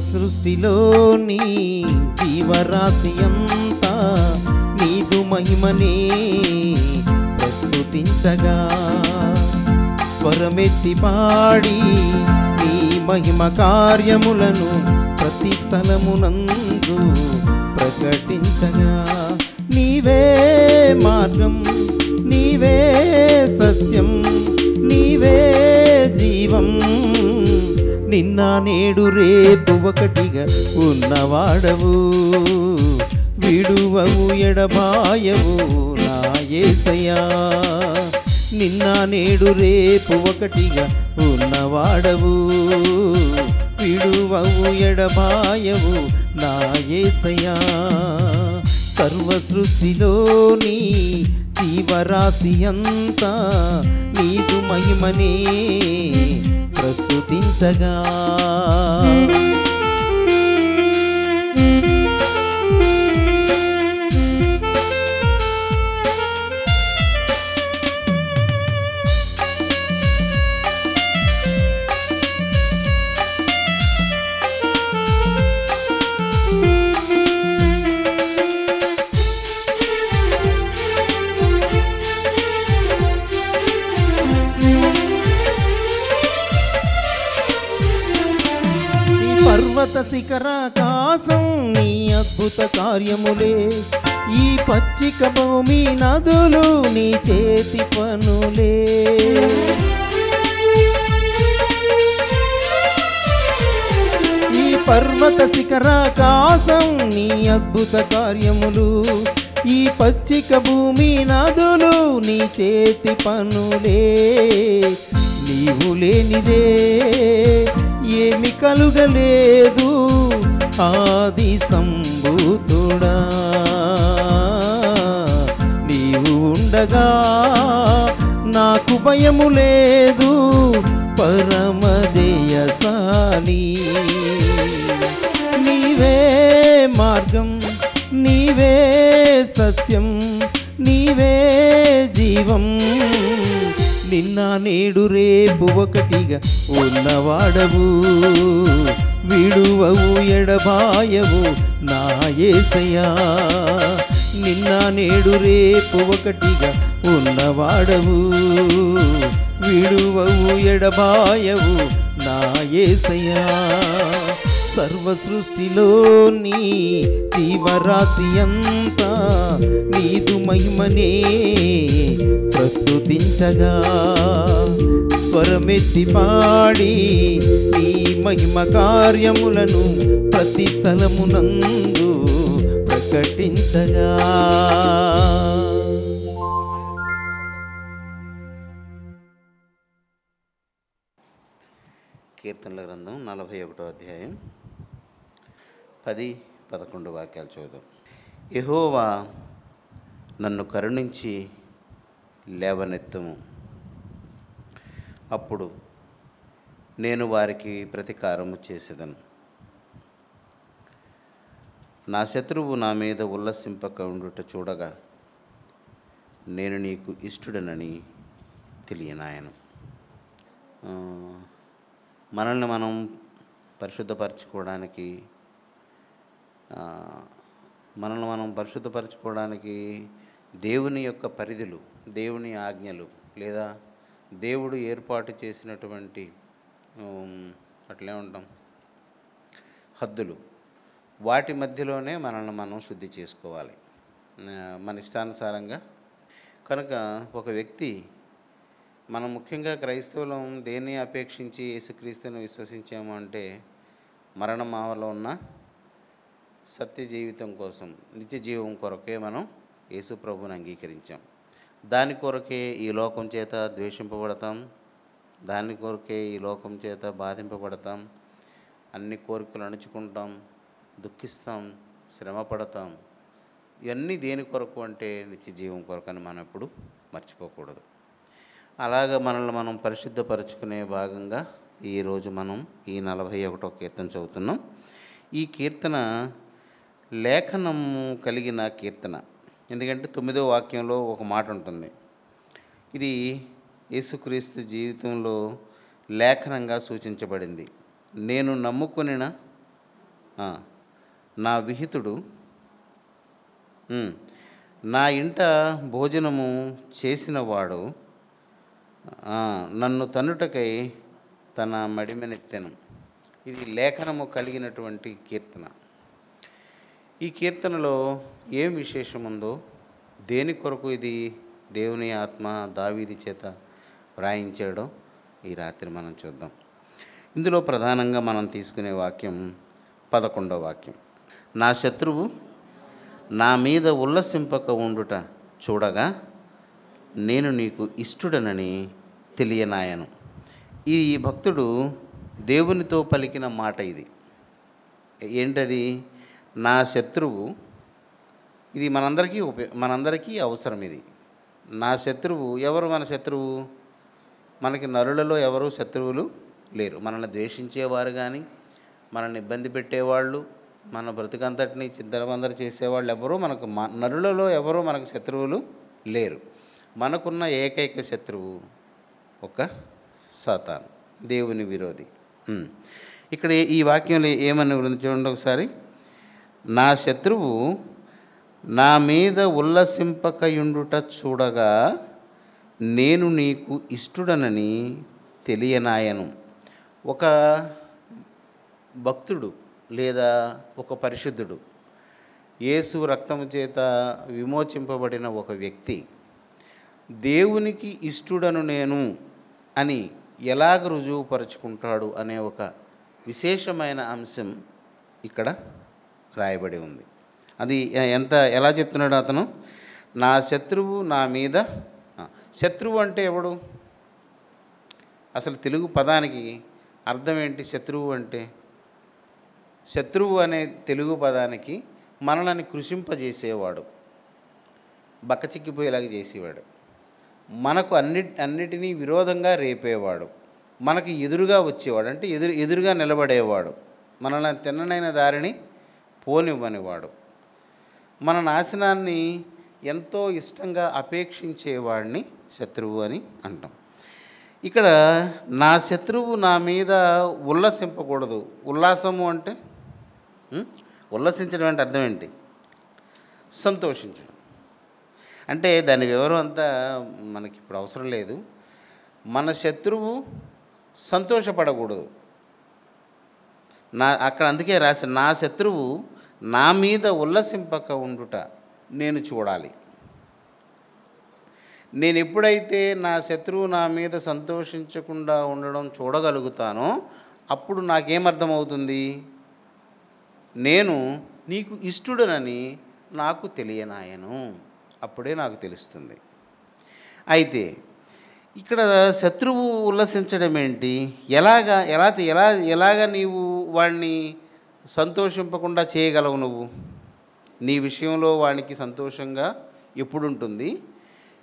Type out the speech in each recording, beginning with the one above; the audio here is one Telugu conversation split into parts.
సృష్టిలోని జీవరాశి అంతా నీదు మహిమనే ప్రస్తుతించగా, స్వరమెత్తి పాడి నీ మహిమ కార్యములను ప్రతి స్థలమునందు ప్రకటించగా, నీవే మార్గం, నీవే సత్యం, నీవే జీవం, నిన్న నేడు రేపు ఒకటిగా ఉన్నవాడవు, విడువవు ఎడబాయవు నా యేసయ్యా. నిన్న నేడు రేపు ఒకటిగా ఉన్నవాడవు, విడువవు ఎడబాయవు నా యేసయ్యా. సర్వ సృష్టిలోని జీవరాశి అంతా నీదు మహిమనే ప్రస్తుతించగా, పర్వత శిఖరాకాశం నీ అద్భుత కార్యములే, ఈ పచ్చిక భూమి నదులు నీ చేతి పనులే. ఈ పర్వత శిఖరాకాశం నీ అద్భుత కార్యములు, ఈ పచ్చిక భూమి నదులు నీ చేతి పనులే. నీవు లేనిదే ఏమి కలుగలేదు ఆది సంభూతుడా, నీవు ఉండగా నాకు భయము లేదు పరమ జయశాలి. నీవే మార్గం, నీవే సత్యం, నీవే జీవం, నిన్న నేడు రేపు ఒకటిగా ఉన్నవాడవు, విడువవు ఎడబాయవు నా యేసయ్యా. నిన్న నేడు రేపు ఒకటిగా ఉన్నవాడవు, విడువవు ఎడబాయవు నా యేసయ్యా. సర్వ సృష్టిలోని జీవరాశి అంతా నీదు మహిమనే ప్రస్తుతించగా, స్వరమెత్తి పాడి నీ మహిమ కార్యములను ప్రతి స్థలమునందు ప్రకటించగా. కీర్తనల గ్రంథం 41వ అధ్యాయం 10-11 వాక్యాలు చదువుదాం. యెహోవా నన్ను కరుణించి లేవనెత్తుము, అప్పుడు నేను వారికి ప్రతీకారము చేసేదను. నా శత్రువు నా మీద ఉల్లసింపక ఉండుట చూడగా నేను నీకు ఇష్టడనని తెలియనాయను. మనల్ని మనం పరిశుద్ధపరచుకోవడానికి దేవుని యొక్క పరిధులు, దేవుని ఆజ్ఞలు లేదా దేవుడు ఏర్పాటు చేసినటువంటి అట్లే ఉంటాం హద్దులు, వాటి మధ్యలోనే మనల్ని మనం శుద్ధి చేసుకోవాలి మన ఇష్టానుసారంగా. కనుక ఒక వ్యక్తి, మనం ముఖ్యంగా క్రైస్తవులం దేన్ని అపేక్షించి యేసుక్రీస్తుని విశ్వసించాము అంటే మరణం ఆవలో ఉన్న సత్య జీవితం కోసం, నిత్య జీవం కొరకే మనం యేసు ప్రభువుని అంగీకరించాం. దాని కొరకే ఈ లోకం చేత ద్వేషింపబడతాం, దాని కొరకే ఈ లోకం చేత బాధింపబడతాం, అన్ని కోరికలు అణుచుకుంటాం, దుఃఖిస్తాం, శ్రమపడతాం. ఇవన్నీ దేని కొరకు అంటే నిత్య జీవం కొరకని మనం ఎప్పుడు మర్చిపోకూడదు. అలాగా మనల్ని మనం పరిశుద్ధపరచుకునే భాగంగా ఈరోజు మనం ఈ 41వ కీర్తన చదువుతున్నాం. ఈ కీర్తన లేఖనము కలిగిన కీర్తన. ఎందుకంటే 9వ వాక్యంలో ఒక మాట ఉంటుంది, ఇది యేసుక్రీస్తు జీవితంలో లేఖనంగా సూచించబడింది. నేను నమ్ముకొనిన ఆ, నా విహితుడు నా ఇంట భోజనము చేసినవాడు నన్ను తన్నుటకై తన మడిమెనెత్తెను. ఇది లేఖనము కలిగినటువంటి కీర్తన. ఈ కీర్తనలో ఏం విశేషం ఉందో, దేని కొరకు ఇది దేవుని ఆత్మ దావీదు చేత వ్రాయించాడో ఈ రాత్రి మనం చూద్దాం. ఇందులో ప్రధానంగా మనం తీసుకునే వాక్యం 11వ వాక్యం. నా శత్రువు నా మీద ఉల్లసింపక ఉండుట చూడగా నేను నీకు ఇష్టుడనని తెలియనాయను. ఈ భక్తుడు దేవునితో పలికిన మాట ఇది. ఏంటది? నా శత్రువు. ఇది మనందరికీ అవసరం. ఇది నా శత్రువు. ఎవరు మన శత్రువు? మనకి నరులలో ఎవరు శత్రువులు లేరు. మనల్ని ద్వేషించేవారు కానీ, మనల్ని ఇబ్బంది పెట్టేవాళ్ళు, మన బ్రతుకంతటిని చిందరవందర చేసేవాళ్ళు ఎవరు మనకు నరులలో ఎవరు మనకు శత్రువులు లేరు. మనకున్న ఏకైక శత్రువు ఒక సాతాను, దేవుని విరోధి. ఇక్కడ ఈ వాక్యంలో ఏమని చూడండి ఒకసారి. నా శత్రువు నా మీద ఉల్లసింపకయుండుట చూడగా నేను నీకు ఇష్టుడనని తెలియనాయను. ఒక భక్తుడు లేదా ఒక పరిశుద్ధుడు, యేసు రక్తము చేత విమోచింపబడిన ఒక వ్యక్తి దేవునికి ఇష్టుడను నేను అని ఎలాగ రుజువుపరుచుకుంటాడు అనే ఒక విశేషమైన అంశం ఇక్కడ రాయబడి ఉంది. అది ఎలా చెప్తున్నాడు అతను? నా శత్రువు నా మీద. శత్రువు అంటే ఎవడు? అసలు తెలుగు పదానికి అర్థం ఏంటి? శత్రువు అంటే, శత్రువు అనే తెలుగు పదానికి మనల్ని కృషింపజేసేవాడు, బక్కచిక్కిపోయేలాగా చేసేవాడు, మనకు అన్నిటినీ విరోధంగా రేపేవాడు, మనకి ఎదురుగా వచ్చేవాడు, అంటే ఎదురుగా నిలబడేవాడు, మనల్ని తిన్ననైన దారిని పోనివ్వనివాడు, మన నాశనాన్ని ఎంతో ఇష్టంగా అపేక్షించేవాడిని శత్రువు అని అంటాం. ఇక్కడ నా శత్రువు నా మీద ఉల్లసింపకూడదు. ఉల్లాసము అంటే, ఉల్లసించడం అంటే అర్థం ఏంటి? సంతోషించడం. అంటే దాని వివరం అంతా మనకి ఇప్పుడు అవసరం లేదు. మన శత్రువు సంతోషపడకూడదు. అక్కడ అందుకే రాసి, నా శత్రువు నా మీద ఉల్లసింపక ఉండుట నేను చూడాలి. నేను ఎప్పుడైతే నా శత్రువు నా మీద సంతోషించకుండా ఉండడం చూడగలుగుతానో అప్పుడు నాకేమర్థమవుతుంది? నేను నీకు ఇష్టుడనని నాకు తెలియనాయను. అప్పుడే నాకు తెలుస్తుంది. అయితే ఇక్కడ శత్రువు ఉల్లసించడం ఏంటి? ఎలాగా నీవు వాడిని సంతోషింపకుండా చేయగలవు? నువ్వు నీ విషయంలో వాడికి సంతోషంగా ఎప్పుడుంటుంది?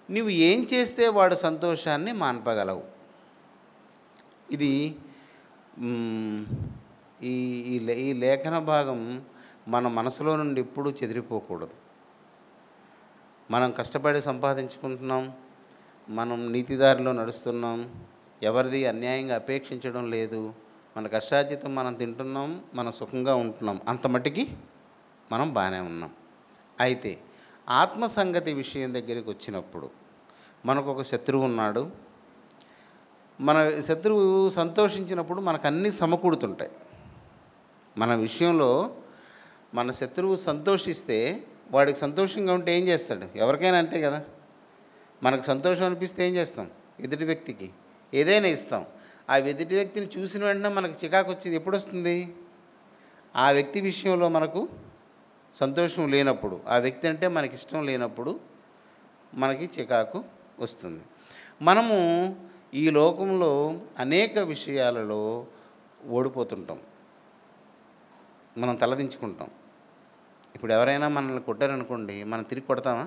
నువ్వు ఏం చేస్తే వాడు సంతోషాన్ని మాన్పగలవు? ఇది ఈ లేఖన భాగం మన మనసులో నుండి ఎప్పుడూ చెదిరిపోకూడదు. మనం కష్టపడి సంపాదించుకుంటున్నాం, మనం నీతిదారిలో నడుస్తున్నాం, ఎవరిది అన్యాయంగా అపేక్షించడం లేదు, మన కష్టార్జితం మనం తింటున్నాం, మనం సుఖంగా ఉంటున్నాం, అంత మట్టికి మనం బాగానే ఉన్నాం. అయితే ఆత్మసంగతి విషయం దగ్గరికి వచ్చినప్పుడు మనకు ఒక శత్రువు ఉన్నాడు. మన శత్రువు సంతోషించినప్పుడు మనకు అన్నీ సమకూడుతుంటాయి. మన విషయంలో మన శత్రువు సంతోషిస్తే, వాడికి సంతోషంగా ఉంటే ఏం చేస్తాడు? ఎవరికైనా అంతే కదా. మనకు సంతోషం అనిపిస్తే ఏం చేస్తాం? ఎదుటి వ్యక్తికి ఏదైనా ఇస్తాం. ఆ ఎదుటి వ్యక్తిని చూసిన వెంటనే మనకు చికాకు వచ్చేది ఎప్పుడు వస్తుంది? ఆ వ్యక్తి విషయంలో మనకు సంతోషం లేనప్పుడు, ఆ వ్యక్తి అంటే మనకి ఇష్టం లేనప్పుడు మనకి చికాకు వస్తుంది. మనము ఈ లోకంలో అనేక విషయాలలో ఓడిపోతుంటాం, మనం తలదించుకుంటాం. ఇప్పుడు ఎవరైనా మనల్ని కొట్టారనుకోండి, మనం తిరిగి కొడతామా?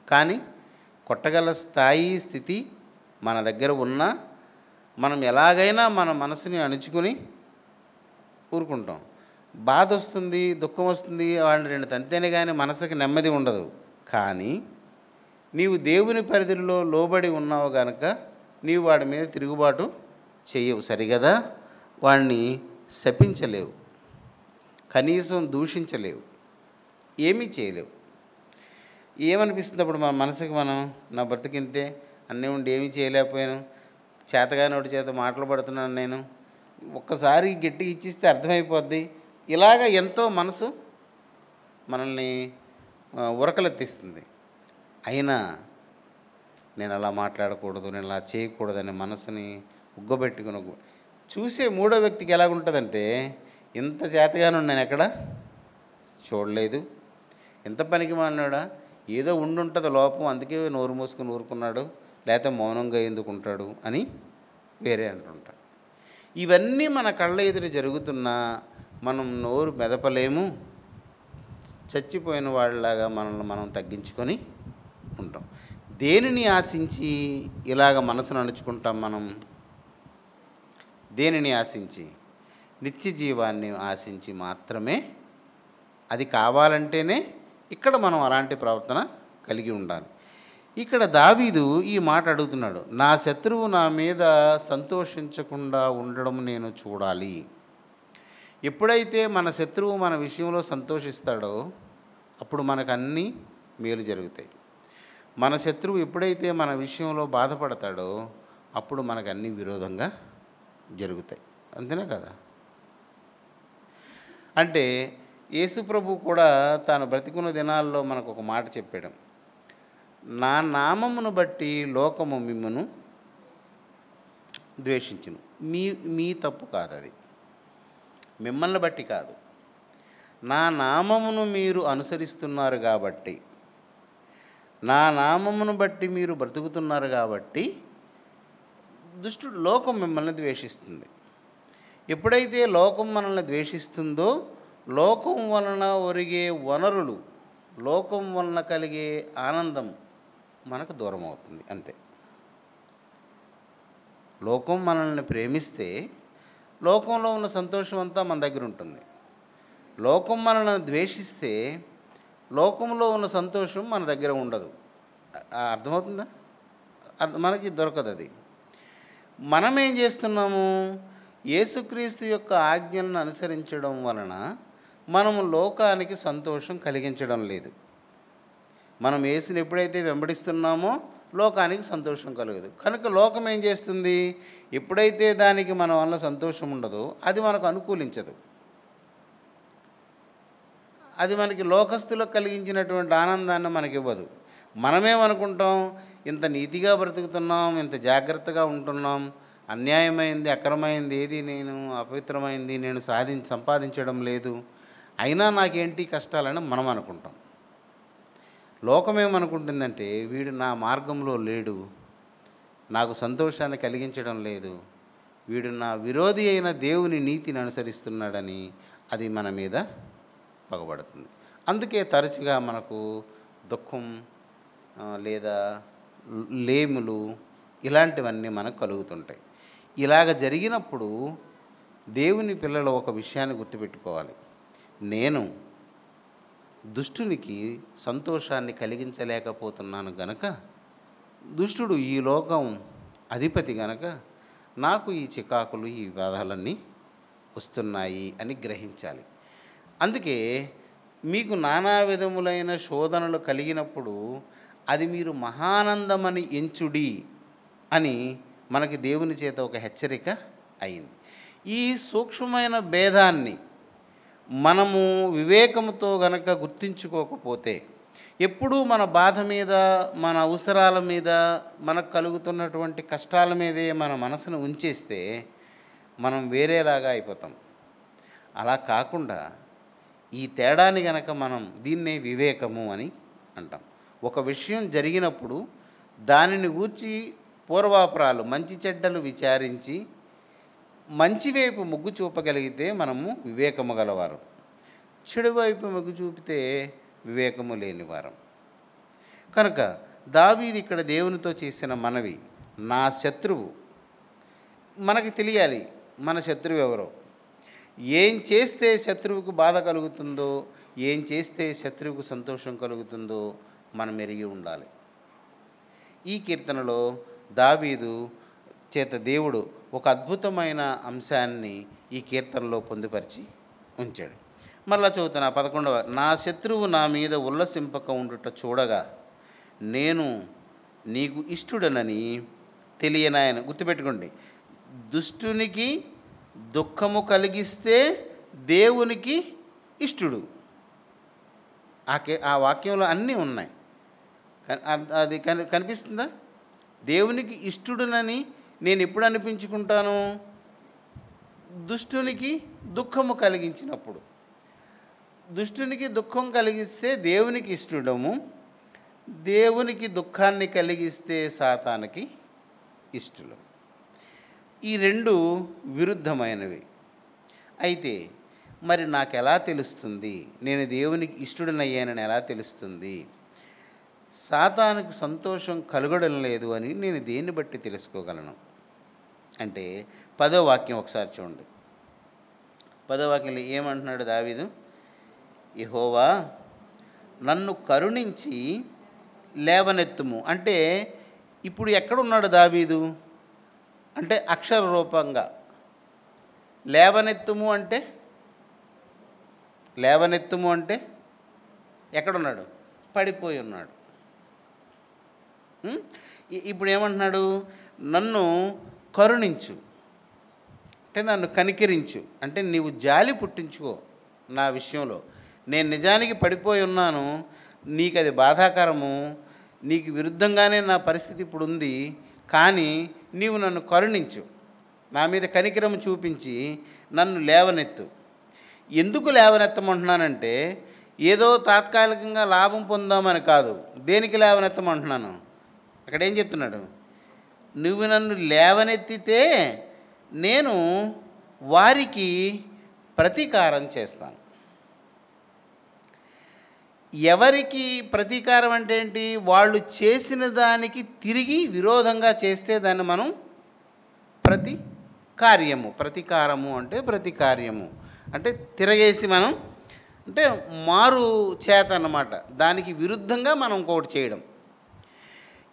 కానీ కొట్టగల స్థితి మన దగ్గర ఉన్నా మనం ఎలాగైనా మన మనసుని అణుచుకుని ఊరుకుంటాం. బాధ వస్తుంది, దుఃఖం వస్తుంది, వాళ్ళని రెండు తంతేనే కానీ మనసుకి నెమ్మది ఉండదు. కానీ నీవు దేవుని పరిధిలో లోబడి ఉన్నావు కనుక నీవు వాడి మీద తిరుగుబాటు చేయవు, సరిగదా? వాడిని శపించలేవు. కనీసం దూషించలేవు, ఏమీ చేయలేవు. ఏమనిపిస్తుంది అప్పుడు మన మనసుకి? మనం నా బ్రతికింతే, అన్నీ ఉండి ఏమీ చేయలేకపోయాను, చేతగానోడి చేత మాటలు పడుతున్నాను నేను, ఒక్కసారి గట్టిగా ఇచ్చిస్తే అర్థమైపోద్ది, ఇలాగ ఎంతో మనసు మనల్ని ఉరకలెత్తిస్తుంది. అయినా నేను అలా మాట్లాడకూడదు, నేను అలా చేయకూడదని మనసుని ఉగ్గబెట్టుకుని చూసే మూడో వ్యక్తికి ఎలాగుంటుందంటే, ఇంత చేతగాను నేను ఎక్కడ చూడలేదు, ఎంత పనికి మాలినాడా, ఏదో ఉండుంటుంది లోపం, అందుకే నోరు మూసుకుని ఊరుకున్నాడు, లేకపోతే మౌనంగా ఎందుకుంటాడు అని వేరే అంటుంటాడు. ఇవన్నీ మన కళ్ళ ఎదురు జరుగుతున్నా మనం నోరు మెదపలేము, చచ్చిపోయిన వాళ్ళలాగా మనల్ని మనం తగ్గించుకొని ఉంటాం. దేనిని ఆశించి ఇలాగ మనసును అణుచుకుంటాం మనం? దేనిని ఆశించి? నిత్య జీవాన్ని ఆశించి మాత్రమే. అది కావాలంటేనే ఇక్కడ మనం అలాంటి ప్రవర్తన కలిగి ఉండాలి. ఇక్కడ దావీదు ఈ మాట అడుగుతున్నాడు, నా శత్రువు నా మీద సంతోషించకుండా ఉండడం నేను చూడాలి. ఎప్పుడైతే మన శత్రువు మన విషయంలో సంతోషిస్తాడో అప్పుడు మనకు అన్నీ మేలు జరుగుతాయి. మన శత్రువు ఎప్పుడైతే మన విషయంలో బాధపడతాడో అప్పుడు మనకు అన్నీ విరోధంగా జరుగుతాయి. అంతేనా కదా? అంటే యేసుప్రభు కూడా తాను బ్రతికున్న దినాల్లో మనకు ఒక మాట చెప్పాడు, నా నామమును బట్టి లోకము మిమ్మును ద్వేషించును. మీ తప్పు కాదు అది, మిమ్మల్ని బట్టి కాదు, నా నామమును మీరు అనుసరిస్తున్నారు కాబట్టి, నా నామమును బట్టి మీరు బ్రతుకుతున్నారు కాబట్టి దుష్టుడు లోకం మిమ్మల్ని ద్వేషిస్తుంది. ఎప్పుడైతే లోకం మనల్ని ద్వేషిస్తుందో లోకం వలన ఒరిగే వనరులు, లోకం వలన కలిగే ఆనందం మనకు దూరం అవుతుంది. అంతే. లోకం మనల్ని ప్రేమిస్తే లోకంలో ఉన్న సంతోషం అంతా మన దగ్గర ఉంటుంది. లోకం మనల్ని ద్వేషిస్తే లోకంలో ఉన్న సంతోషం మన దగ్గర ఉండదు. అర్థమవుతుందా? మనకి దొరకదు అది. మనం ఏం చేస్తున్నాము? యేసుక్రీస్తు యొక్క ఆజ్ఞలను అనుసరించడం వలన మనము లోకానికి సంతోషం కలిగించడం లేదు. మనం యేసుని ఎప్పుడైతే వెంబడిస్తున్నామో లోకానికి సంతోషం కలగదు. కనుక లోకం ఏం చేస్తుంది? ఎప్పుడైతే దానికి మన వల్ల సంతోషం ఉండదో అది మనకు అనుకూలించదు. అది మనకి లోకస్తులకు కలిగించినటువంటి ఆనందాన్ని మనకి ఇవ్వదు. మనమేమనుకుంటాం, ఇంత నీతిగా బ్రతుకుతున్నాం, ఇంత జాగ్రత్తగా ఉంటున్నాం, అన్యాయమైంది అక్రమైంది ఏది నేను అపవిత్రమైంది నేను సంపాదించడం లేదు, అయినా నాకేంటి కష్టాలని మనం అనుకుంటాం. లోకమేమనుకుంటుందంటే, వీడు నా మార్గంలో లేడు, నాకు సంతోషాన్ని కలిగించడం లేదు, వీడు నా విరోధి అయిన దేవుని నీతిని అనుసరిస్తున్నాడని అది మన మీద పగబడుతుంది. అందుకే తరచుగా మనకు దుఃఖం లేదా లేములు ఇలాంటివన్నీ మనకు కలుగుతుంటాయి. ఇలాగ జరిగినప్పుడు దేవుని పిల్లలు ఒక విషయాన్ని గుర్తుపెట్టుకోవాలి, నేను దుష్టునికి సంతోషాన్ని కలిగించలేకపోతున్నాను గనక, దుష్టుడు ఈ లోకం అధిపతి గనక నాకు ఈ చికాకులు ఈ బాధలన్నీ వస్తున్నాయి అని గ్రహించాలి. అందుకే మీకు నానా విధములైన శోధనలు కలిగినప్పుడు అది మీరు మహానందమని ఎంచుడి అని మనకి దేవుని చేత ఒక హెచ్చరిక అయింది. ఈ సూక్ష్మమైన భేదాన్ని మనము వివేకంతో గనక గుర్తించుకోకపోతే, ఎప్పుడూ మన బాధ మీద, మన అవసరాల మీద, మనకు కలుగుతున్నటువంటి కష్టాల మీదే మన మనసును ఉంచేస్తే మనం వేరేలాగా అయిపోతాం. అలా కాకుండా ఈ తేడాని గనక మనం దీన్నే వివేకము అని అంటాం. ఒక విషయం జరిగినప్పుడు దానిని గూర్చి పూర్వాపరాలు మంచి చెడ్డలు విచారించి మంచి వైపు మొగ్గు చూపగలిగితే మనము వివేకము గలవారం, చెడు వైపు మొగ్గు చూపితే వివేకము లేనివారం. కనుక దావీదు ఇక్కడ దేవునితో చేసిన మనవి, నా శత్రువు, మనకి తెలియాలి మన శత్రువు ఎవరో, ఏం చేస్తే శత్రువుకు బాధ కలుగుతుందో, ఏం చేస్తే శత్రువుకు సంతోషం కలుగుతుందో మనం ఎరిగి ఉండాలి. ఈ కీర్తనలో దావీదు చేత దేవుడు ఒక అద్భుతమైన అంశాన్ని ఈ కీర్తనలో పొందుపరిచి ఉంచాడు. మరలా చదువుతున్నా 11వ, నా శత్రువు నా మీద ఉల్లసింపక ఉండుట చూడగా నేను నీకు ఇష్టుడనని తెలియనాయన. గుర్తుపెట్టుకోండి, దుష్టునికి దుఃఖము కలిగిస్తే దేవునికి ఇష్టుడు. ఆ వాక్యంలో అన్నీ ఉన్నాయి. అది కనిపిస్తుందా? దేవునికి ఇష్టుడునని నేను ఎప్పుడు అనిపించుకుంటాను? దుష్టునికి దుఃఖము కలిగించినప్పుడు. దుష్టునికి దుఃఖం కలిగిస్తే దేవునికి ఇష్టడము, దేవునికి దుఃఖాన్ని కలిగిస్తే సాతానికి ఇష్టలు. ఈ రెండు విరుద్ధమైనవి. అయితే మరి నాకు ఎలా తెలుస్తుంది నేను దేవునికి ఇష్టడనయ్యానని ఎలా తెలుస్తుంది? సాతానుకు సంతోషం కలగడం లేదు అని నేను దేన్ని బట్టి తెలుసుకోగలను అంటే 10వ వాక్యం ఒకసారి చూడండి. 10వ వాక్యంలో ఏమంటున్నాడు దావీదు? యెహోవా నన్ను కరుణించి లేవనెత్తుము. అంటే ఇప్పుడు ఎక్కడున్నాడు దావీదు అంటే అక్షర రూపంగా. లేవనెత్తుము అంటే ఎక్కడున్నాడు? పడిపోయి ఉన్నాడు. ఇప్పుడు ఏమంటున్నాడు? నన్ను కరుణించు అంటే నన్ను కనికరించు, అంటే నీవు జాలి పుట్టించుకో నా విషయంలో. నేను నిజానికి పడిపోయి ఉన్నాను, నీకు అది బాధాకరము, నీకు విరుద్ధంగానే నా పరిస్థితి ఇప్పుడు ఉంది, కానీ నీవు నన్ను కరుణించు, నా మీద కనికరము చూపించి నన్ను లేవనెత్తు. ఎందుకు లేవనెత్తమంటున్నానంటే ఏదో తాత్కాలికంగా లాభం పొందామని కాదు. దేనికి లేవనెత్తమంటున్నాను? అక్కడ ఏం చెప్తున్నాడు? నువ్వు నన్ను లేవనెత్తితే నేను వారికి ప్రతీకారం చేస్తాను. ఎవరికి ప్రతీకారం అంటే ఏంటి? వాళ్ళు చేసిన దానికి తిరిగి విరోధంగా చేస్తే దాన్ని మనం ప్రతీకారము అంటే ప్రతీకార్యము అంటే తిరగేసి మనం అంటే మారు చేత అన్నమాట. దానికి విరుద్ధంగా మనం ఇంకొకటి చేయడం.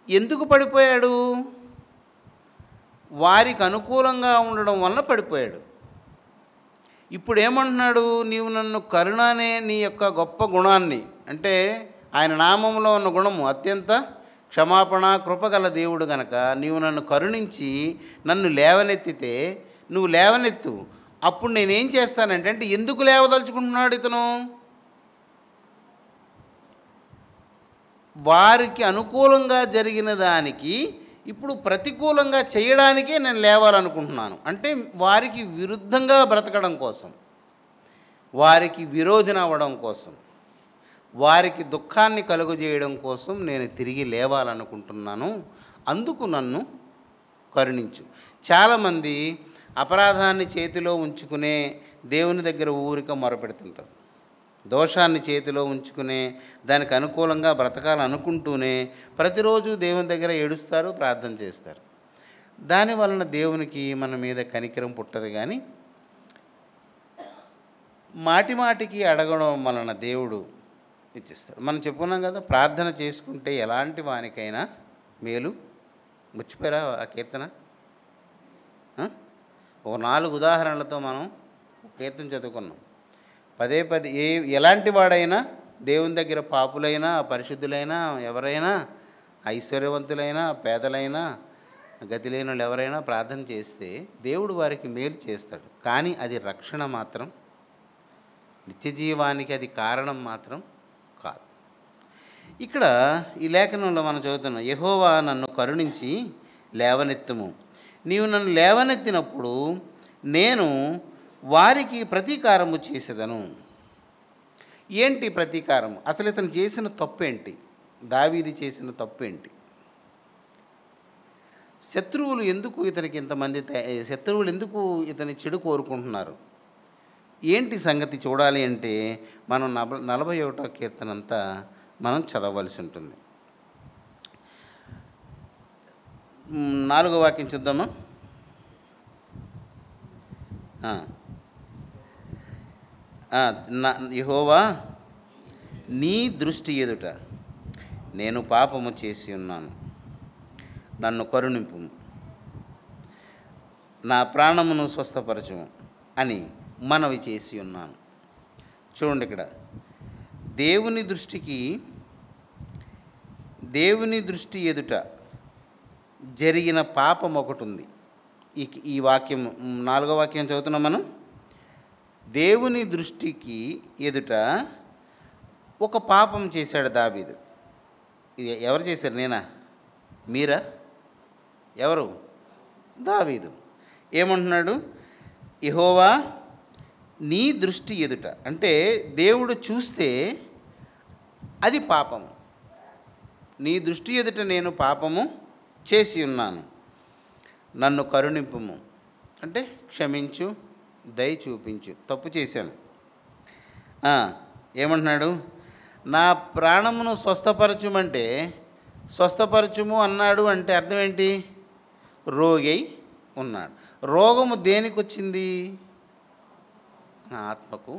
ఎందుకు పడిపోయాడు? వారికి అనుకూలంగా ఉండడం వలన పడిపోయాడు. ఇప్పుడు ఏమంటున్నాడు? నీవు నన్ను కరుణ అనే నీ యొక్క గొప్ప గుణాన్ని, అంటే ఆయన నామంలో ఉన్న గుణము అత్యంత క్షమాపణ కృపగల దేవుడు గనక నీవు నన్ను కరుణించి నన్ను లేవనెత్తితే, నువ్వు లేవనెత్తు, అప్పుడు నేనేం చేస్తానంటే అంటే ఎందుకు లేవదలుచుకుంటున్నాడు ఇతను? వారికి అనుకూలంగా జరిగిన దానికి ఇప్పుడు ప్రతికూలంగా చేయడానికే నేను లేవాలనుకుంటున్నాను. అంటే వారికి విరుద్ధంగా బ్రతకడం కోసం, వారికి విరోధిని అవ్వడం కోసం, వారికి దుఃఖాన్ని కలుగజేయడం కోసం నేను తిరిగి లేవాలనుకుంటున్నాను. అందుకు నన్ను కరుణించు. చాలామంది అపరాధాన్ని చేతిలో ఉంచుకునే దేవుని దగ్గర ఊరిక మొరపెడుతుంటారు. దోషాన్ని చేతిలో ఉంచుకునే దానికి అనుకూలంగా బ్రతకాలనుకుంటూనే ప్రతిరోజు దేవుని దగ్గర ఏడుస్తారు, ప్రార్థన చేస్తారు. దానివలన దేవునికి మన మీద కనికరం పుట్టదు. కానీ మాటిమాటికి అడగడం వలన దేవుడు ఇచ్చిస్తాడు. మనం చెప్పుకున్నాం కదా, ప్రార్థన చేసుకుంటే ఎలాంటి వానికైనా మేలు. మర్చిపోయారా ఆ కీర్తన? ఒక 4 ఉదాహరణలతో మనం కీర్తన చదువుకున్నాం. పదే ఎలాంటి వాడైనా దేవుని దగ్గర పాపులైనా పరిశుద్ధులైనా ఎవరైనా ఐశ్వర్యవంతులైనా పేదలైనా గతి లేని వాళ్ళు ఎవరైనా ప్రార్థన చేస్తే దేవుడు వారికి మేలు చేస్తాడు. కానీ అది రక్షణ మాత్రం, నిత్య జీవానికి అది కారణం మాత్రం కాదు. ఇక్కడ ఈ లేఖనంలో మనం చదువుతున్నాం, యెహోవా నన్ను కరుణించి లేవనెత్తుము. నీవు నన్ను లేవనెత్తినప్పుడు నేను వారికి ప్రతీకారము చేసేదను. ఏంటి ప్రతీకారం? అసలు ఇతను చేసిన తప్పేంటి? దావీదు చేసిన తప్పేంటి? శత్రువులు ఎందుకు ఇతనికి ఇంతమంది, శత్రువులు ఎందుకు ఇతని చెడు కోరుకుంటున్నారు? ఏంటి సంగతి చూడాలి అంటే మనం 41వ కీర్తన అంతా మనం చదవవలసి ఉంటుంది. 4వ వాక్యం చూద్దామా? యెహోవా నీ దృష్టి ఎదుట నేను పాపము చేసి ఉన్నాను, నన్ను కరుణింపుము, నా ప్రాణమును స్వస్థపరచుము అని మనవి చేసి ఉన్నాను. చూడండి ఇక్కడ దేవుని దృష్టి ఎదుట జరిగిన పాపం ఒకటి ఉంది. ఈ వాక్యం 4వ వాక్యం చదువుతున్నాం మనం. దేవుని దృష్టికి ఎదుట ఒక పాపం చేశాడు దావీదు. ఇది ఎవరు చేశారు? నేనా? మీరా? ఎవరు? దావీదు. ఏమంటున్నాడు? యెహోవా నీ దృష్టి ఎదుట, అంటే దేవుడు చూస్తే అది పాపము. నీ దృష్టి ఎదుట నేను పాపము చేసి ఉన్నాను, నన్ను కరుణింపుము, అంటే క్షమించు, దయ చూపించు, తప్పు చేశాను. ఏమంటున్నాడు? నా ప్రాణమును స్వస్థపరచుమంటే, స్వస్థపరచుము అన్నాడు అంటే అర్థం ఏంటి? రోగి ఉన్నాడు. రోగము దేనికి వచ్చింది? నా ఆత్మకు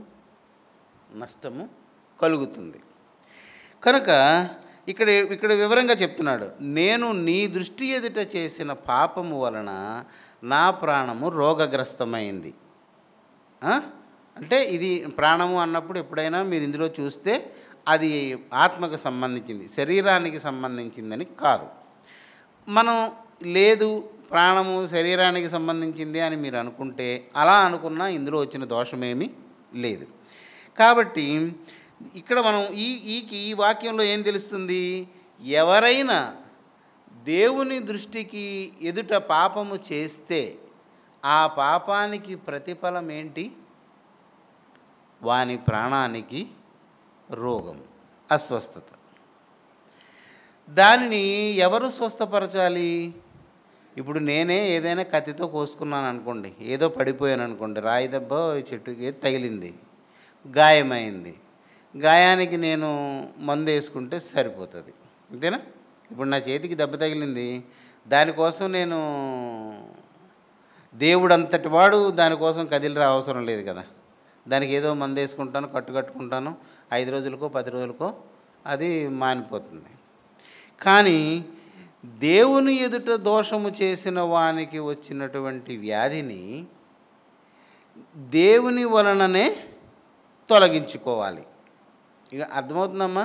నష్టము కలుగుతుంది కనుక ఇక్కడ వివరంగా చెప్తున్నాడు, నేను నీ దృష్టి ఎదుట చేసిన పాపము వలన నా ప్రాణము రోగగ్రస్తమైంది. అంటే ఇది ప్రాణము అన్నప్పుడు ఎప్పుడైనా మీరు ఇందులో చూస్తే అది ఆత్మకు సంబంధించింది, శరీరానికి సంబంధించిందని కాదు. మనం లేదు ప్రాణము శరీరానికి సంబంధించింది అని మీరు అనుకుంటే, అలా అనుకున్నా ఇందులో వచ్చిన దోషమేమీ లేదు. కాబట్టి ఇక్కడ మనం ఈ వాక్యంలో ఏం తెలుస్తుంది? ఎవరైనా దేవుని దృష్టికి ఎదుట పాపము చేస్తే ఆ పాపానికి ప్రతిఫలం ఏంటి? వాని ప్రాణానికి రోగం, అస్వస్థత. దానిని ఎవరు స్వస్థపరచాలి? ఇప్పుడు నేనే ఏదైనా కత్తితో కోసుకున్నాను అనుకోండి, ఏదో పడిపోయాను అనుకోండి, రాయి దెబ్బ చెట్టుకి తగిలింది, గాయమైంది. గాయానికి నేను మందు వేసుకుంటే సరిపోతుంది, అంతేనా? ఇప్పుడు నా చేతికి దెబ్బ తగిలింది, దానికోసం నేను దేవుడు అంతటి వాడు దానికోసం కదిలిరా అవసరం లేదు కదా. దానికి ఏదో మందు వేసుకుంటాను, కట్టుకుంటాను, 5 రోజులకో 10 రోజులకో అది మానిపోతుంది. కానీ దేవుని ఎదుట దోషము చేసిన వానికి వచ్చినటువంటి వ్యాధిని దేవుని వలననే తొలగించుకోవాలి. ఇక అర్థమవుతుందమ్మా?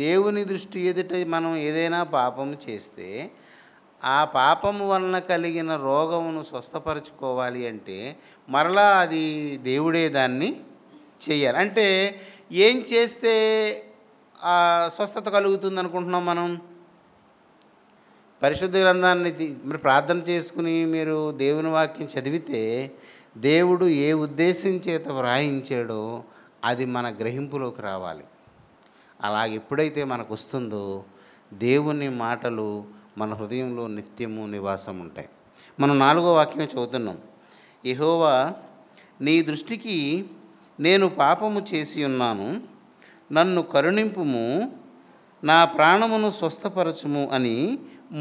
దేవుని దృష్టి ఎదుట మనం ఏదైనా పాపము చేస్తే ఆ పాపము వలన కలిగిన రోగమును స్వస్థపరచుకోవాలి అంటే మరలా అది దేవుడే దాన్ని చెయ్యాలి. అంటే ఏం చేస్తే ఆ స్వస్థత కలుగుతుంది అనుకుంటున్నాం మనం? పరిశుద్ధ గ్రంథాన్ని మీరు ప్రార్థన చేసుకుని మీరు దేవుని వాక్యం చదివితే దేవుడు ఏ ఉద్దేశం చేత వ్రాయించాడో అది మన గ్రహింపులోకి రావాలి. అలా ఎప్పుడైతే మనకు వస్తుందో దేవుని మాటలు మన హృదయంలో నిత్యము నివాసం ఉంటాయి. మనం 4వ వాక్యం చదువుతున్నాం. యెహోవా నీ దృష్టికి నేను పాపము చేసి ఉన్నాను, నన్ను కరుణింపుము, నా ప్రాణమును స్వస్థపరచుము అని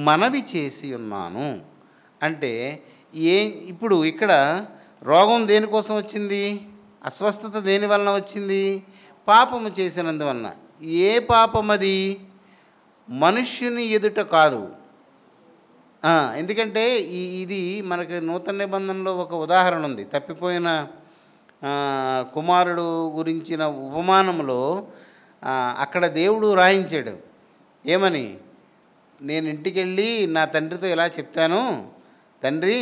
మనవి చేసి ఉన్నాను. అంటే ఇప్పుడు ఇక్కడ రోగం దేనికోసం వచ్చింది? అస్వస్థత దేని వలన వచ్చింది? పాపము చేసినందువలన. ఏ పాపం అది? మనుష్యుని ఎదుట కాదు. ఎందుకంటే ఇది మనకి నూతన నిబంధనలో ఒక ఉదాహరణ ఉంది. తప్పిపోయిన కుమారుడు గురించిన ఉపమానంలో అక్కడ దేవుడు రాయించాడు. ఏమని? నేను ఇంటికి వెళ్ళి నా తండ్రితో ఇలా చెప్తాను, తండ్రి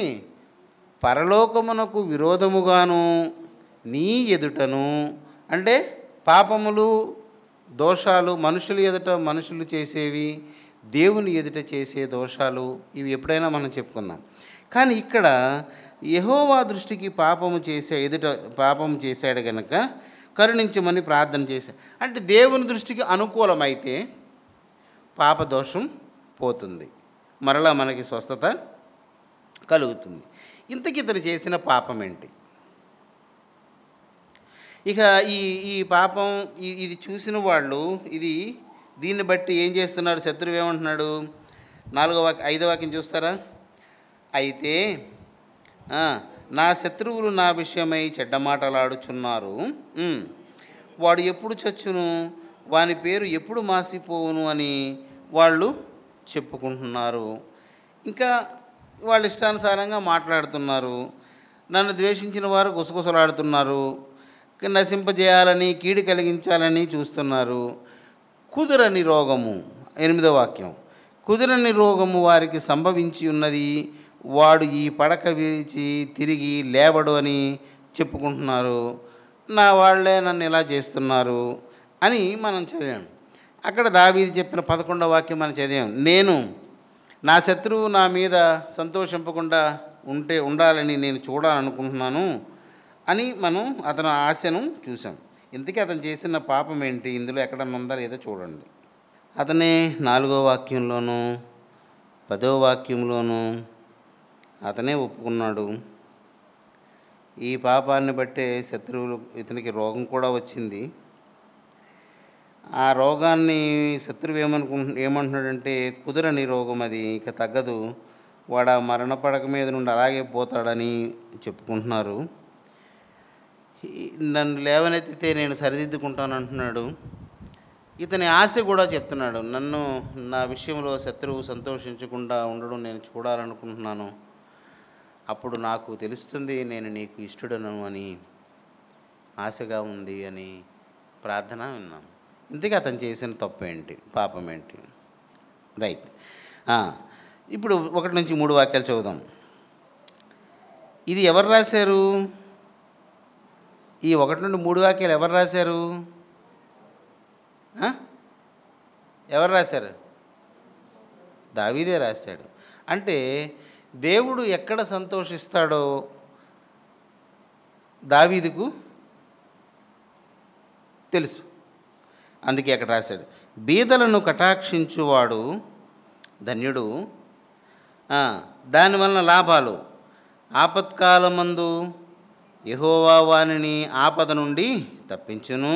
పరలోకమునకు విరోధముగాను నీ ఎదుటను, అంటే పాపములు దోషాలు మనుషుల ఎదుట మనుషులు చేసేవి, దేవుని ఎదుట చేసే దోషాలు, ఇవి ఎప్పుడైనా మనం చెప్పుకుందాం. కానీ ఇక్కడ యెహోవా దృష్టికి పాపము చేశాడు కనుక కరుణించమని ప్రార్థన చేశాడు. అంటే దేవుని దృష్టికి అనుకూలమైతే పాపదోషం పోతుంది, మరలా మనకి స్వస్థత కలుగుతుంది. ఇంతకీ ఇతను చేసిన పాపం ఏంటి? ఇక ఈ పాపం ఇది చూసిన వాళ్ళు దీన్ని బట్టి ఏం చేస్తున్నారు? శత్రువు ఏమంటున్నాడు? 5వ వాక్యం చూస్తారా? అయితే నా శత్రువులు నా విషయమై చెడ్డ మాటలాడుచున్నారు, వాడు ఎప్పుడు చచ్చును, వాని పేరు ఎప్పుడు మాసిపోవును అని వాళ్ళు చెప్పుకుంటున్నారు. ఇంకా వాళ్ళ ఇష్టానుసారంగా మాట్లాడుతున్నారు. నన్ను ద్వేషించిన వారు గుసగుసలాడుతున్నారు, నశింపజేయాలని, కీడు కలిగించాలని చూస్తున్నారు. కుదురని రోగము, 8వ వాక్యం. కుదురని రోగము వారికి సంభవించి ఉన్నది, వాడు ఈ పడక విరిచి తిరిగి లేవడు అని చెప్పుకుంటున్నారు. నా వాళ్ళే నన్ను ఇలా చేస్తున్నారు అని మనం చదివాం. అక్కడ దావీదు చెప్పిన 11వ వాక్యం మనం చదివాం. నేను నా శత్రువు నా మీద సంతోషింపకుండా ఉండాలని నేను చూడాలనుకుంటున్నాను అని మనం అతను ఆశను చూసాం. ఇంతకీ అతను చేసిన పాపం ఏంటి, ఇందులో ఎక్కడన్నా ఉందా లేదో చూడండి. అతనే 4వ వాక్యంలోనూ 10వ వాక్యంలోనూ అతనే ఒప్పుకున్నాడు. ఈ పాపాన్ని బట్టే శత్రువులు ఇతనికి రోగం కూడా వచ్చింది. ఆ రోగాన్ని శత్రువు ఏమంటున్నాడంటే కుదురని రోగం, అది ఇక తగ్గదు, వాడు ఆ మరణ పడక మీద నుండి అలాగే పోతాడని చెప్పుకుంటున్నారు. నన్ను లేవనెత్తితే నేను సరిదిద్దుకుంటాను అంటున్నాడు. ఇతని ఆశ కూడా చెప్తున్నాడు, నన్ను నా విషయంలో శత్రువు సంతోషించకుండా ఉండడం నేను చూడాలనుకుంటున్నాను, అప్పుడు నాకు తెలుస్తుంది నేను నీకు ఇష్టడను అని ఆశగా ఉంది అని ప్రార్థన విన్నాం. ఇంతకీ అతను చేసిన తప్పు ఏంటి, పాపం ఏంటి? రైట్. ఇప్పుడు 1 నుంచి 3 వాక్యాలు చదువుదాం. ఇది ఎవరు రాశారు? ఈ 1 నుండి 3 వాక్యాలు ఎవరు రాశారు? ఎవరు రాశారు? దావీదే రాశాడు. అంటే దేవుడు ఎక్కడ సంతోషిస్తాడో దావీదుకు తెలుసు, అందుకే అక్కడ రాశాడు. బీదలను కటాక్షించువాడు ధన్యుడు, దానివలన లాభాలు. ఆపత్కాలమందు యెహోవా వానిని ఆపద నుండి తప్పించును.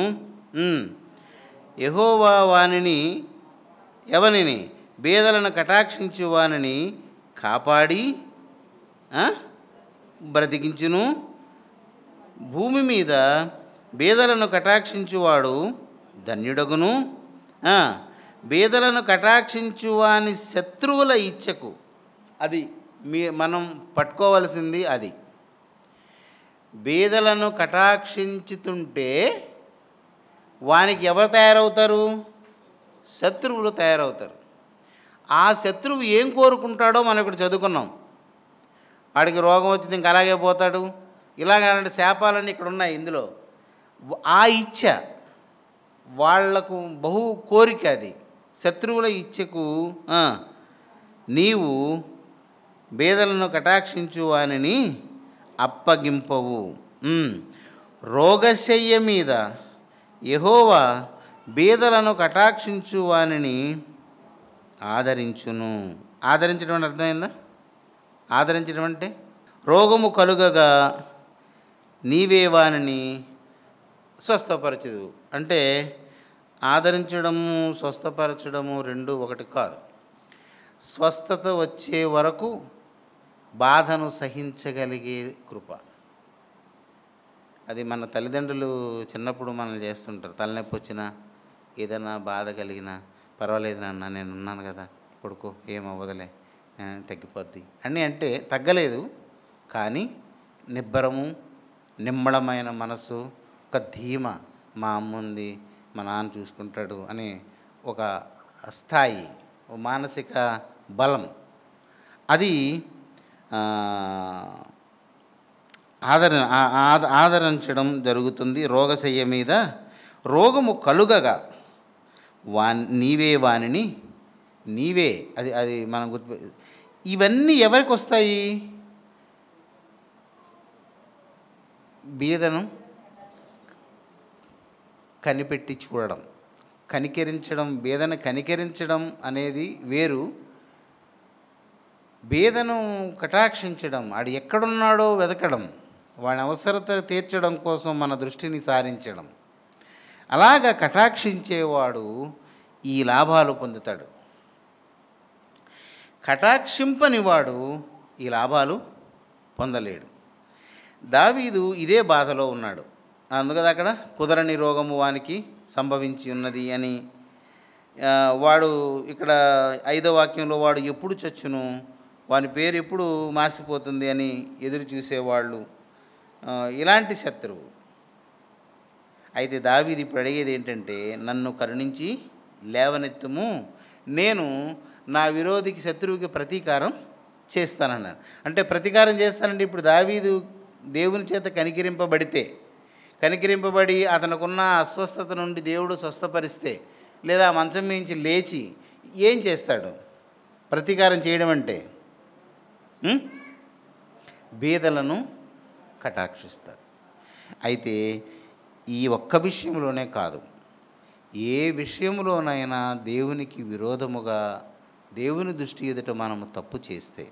యెహోవా వానిని ఎవనిని బీదలను కటాక్షించు వానిని కాపాడి బ్రతికించును. భూమి మీద బీదలను కటాక్షించువాడు ధన్యుడగును. బీదలను కటాక్షించువాని శత్రువుల ఇచ్చకు, అది మనం పట్టుకోవలసింది. అది బీదలను కటాక్షించుతుంటే వానికి ఎవరు తయారవుతారు? శత్రువులు తయారవుతారు. ఆ శత్రువు ఏం కోరుకుంటాడో మనం ఇక్కడ చదువుకున్నాం. వాడికి రోగం వచ్చింది ఇంక అలాగే పోతాడు, ఇలాగంటే శాపాలన్నీ ఇక్కడ ఉన్నాయి. ఇందులో ఆ ఇచ్చ వాళ్లకు బహు కోరిక, అది శత్రువుల ఇచ్చకు నీవు బీదలను కటాక్షించు వానిని అప్పగింపవు. రోగశయ్య మీద యెహోవా బీదలను కటాక్షించు వానిని ఆదరించును. ఆదరించడం అంటే అర్థమైందా? ఆదరించడం అంటే రోగము కలుగగా నీవే వానిని స్వస్థపరచదు. అంటే ఆదరించడము స్వస్థపరచడము రెండు ఒకటి కాదు. స్వస్థత వచ్చే వరకు బాధను సహించగలిగే కృప, అది మన తల్లిదండ్రులు చిన్నప్పుడు మనల్ని చేస్తుంటారు. తలనొప్పి వచ్చినా ఏదైనా బాధ కలిగినా పర్వాలేదు నాన్న, నేను ఉన్నాను కదా, పడుకో, ఏమవ్వదులే, తగ్గిపోద్ది అని. అంటే తగ్గలేదు కానీ నిబ్బరము, నిమ్మళమైన మనసు, ఒక ధీమ, మా అమ్మ ఉంది, మా నాన్న చూసుకుంటాడు అనే ఒక స్థాయి, మానసిక బలం, అది ఆదరించడం జరుగుతుంది. రోగశయ్య మీద రోగము కలుగగా నీవే వానిని, నీవే, అది మనం గుర్తు. ఇవన్నీ ఎవరికి వస్తాయి? బీదను కనిపెట్టి చూడడం, కనికరించడం. బీదను కనికరించడం అనేది వేరు, బీదను కటాక్షించడం, ఆడు ఎక్కడున్నాడో వెతకడం, వాడి అవసరత తీర్చడం కోసం మన దృష్టిని సారించడం. అలాగా కటాక్షించేవాడు ఈ లాభాలు పొందుతాడు. కటాక్షింపనివాడు ఈ లాభాలు పొందలేడు. దావీదు ఇదే బాధలో ఉన్నాడు. అందుకని అక్కడ కుదరని రోగము వానికి సంభవించి ఉన్నది అని. వాడు ఇక్కడ 5వ వాక్యంలో వాడు ఎప్పుడు చచ్చును, వాని పేరు ఎప్పుడు మాసిపోతుంది అని ఎదురు చూసేవాళ్ళు. ఇలాంటి శత్రువు అయితే దావీదు ఇప్పుడు అడిగేది ఏంటంటే, నన్ను కరుణించి లేవనెత్తుము, నేను నా విరోధికి శత్రువుకి ప్రతీకారం చేస్తానన్నాడు. అంటే ప్రతీకారం చేస్తానంటే ఇప్పుడు దావీదు దేవుని చేత కనికరింపబడి అతనుకున్న అస్వస్థత నుండి దేవుడు స్వస్థపరిస్తే, లేదా మంచం మించి లేచి ఏం చేస్తాడు? ప్రతీకారం చేయడం అంటే బీదలను కటాక్షిస్తాడు. అయితే ఈ ఒక్క విషయంలోనే కాదు, ఏ విషయంలోనైనా దేవునికి విరోధముగా దేవుని దృష్టి ఎదుట మనము తప్పు చేస్తే,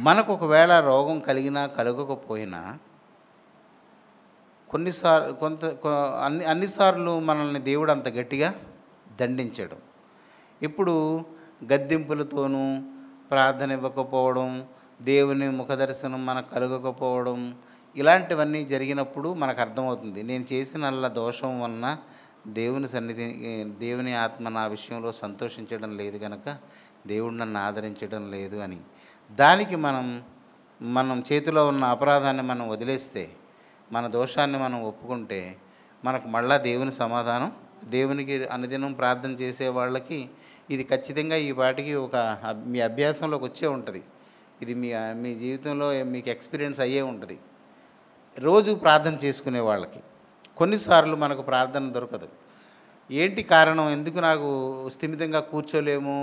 మనకు ఒకవేళ రోగం కలిగినా కలగకపోయినా అన్నిసార్లు మనల్ని దేవుడు అంత గట్టిగా దండించడు. ఇప్పుడు గద్దింపులతోనూ ప్రార్థన ఇవ్వకపోవడం, దేవుని ముఖదర్శనం మనకు కలగకపోవడం, ఇలాంటివన్నీ జరిగినప్పుడు మనకు అర్థమవుతుంది, నేను చేసిన దోషం వలన దేవుని ఆత్మ నా విషయంలో సంతోషించడం లేదు కనుక దేవుడు నన్ను ఆదరించడం లేదు అని. దానికి మనం చేతిలో ఉన్న అపరాధాన్ని మనం వదిలేస్తే, మన దోషాన్ని మనం ఒప్పుకుంటే, మనకు మళ్ళా దేవుని సమాధానం, దేవునికి అనుదినం ప్రార్థన చేసే వాళ్ళకి ఇది ఖచ్చితంగా ఈ పాటికి మీ అభ్యాసంలోకి వచ్చే ఉంటుంది. ఇది మీ జీవితంలో మీకు ఎక్స్పీరియన్స్ అయ్యే ఉంటుంది. రోజు ప్రార్థన చేసుకునే వాళ్ళకి కొన్నిసార్లు మనకు ప్రార్థన దొరకదు. ఏంటి కారణం? ఎందుకు నాకు స్థిమితంగా కూర్చోలేము,